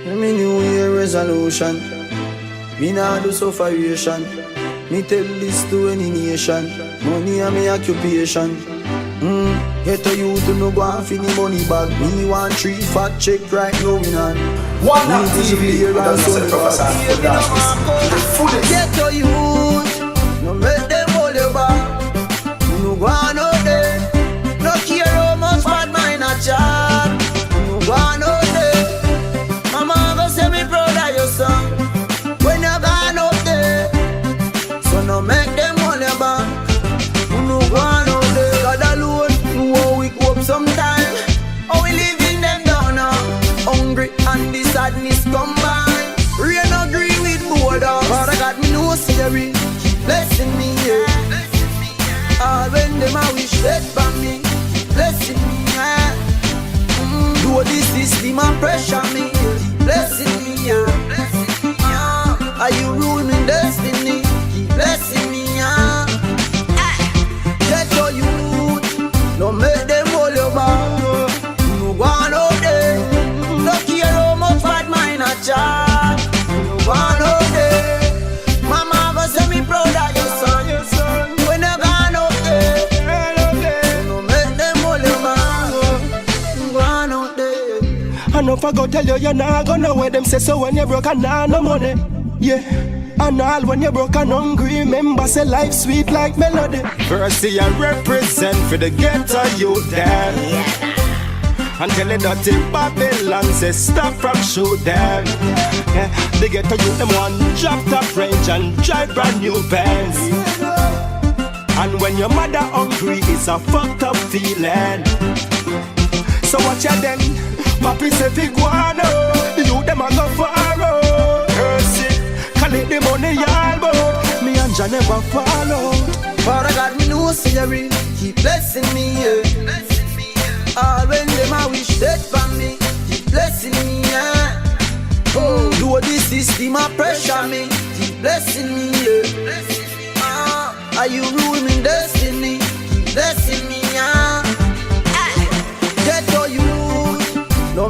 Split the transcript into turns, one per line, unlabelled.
Me new year resolution. Me nah do sufferation. Me tell this to any nation. Money and me occupation. Get a youth to no go and fin the money bag. Me want 3 fat check right now in hand.
One on TV, that's the professor.
Get a youth, no make them hold you back. No go on out there. No care how much bad mind a chat. No go on out there. Mama go say me proud of your son. When you gone out there, so no make them hold you back. No go on out there. God alone, you won't wake up sometime. How we living them down now? Hungry and the sadness combine. Rain agree with border. Father God me no scary. Blessing me, yeah. All when them a wish death for me. Blessing me, yeah. Do this system and pressure me. Blessing me, yeah. Are you ruling destiny? Keep blessing me, yeah. Get your youth, no make them hold you back. No go on out there. No care how much bad mind a chat. No go on out there. Mama go say me proud of your son. When you gone out there, no make them hold you back. No go on out there.
I know if I go tell you, you're not gonna where them say so when you're broke and nah no money. Yeah. And all when you're broke and hungry, remember say life sweet like melody.
First I represent for the ghetto youth there. Until the dirty Babylon say stop from shoot them. Yeah, they get to youth them one drop top range and drive brand new Benz. And when your mother hungry, it's a fucked up feeling. So watch ya then, papi say fi guano. You them a go for a road. Mercy, collect the money y'all bout. Me and Jah never follow.
Father God me no scary. Keep blessing me, yeah. All when them a wish death for me. Keep blessing me, yeah. Do this system a pressure me. Keep blessing me, yeah. Are you ruling destiny? Keep blessing me, yeah. Get your youth, no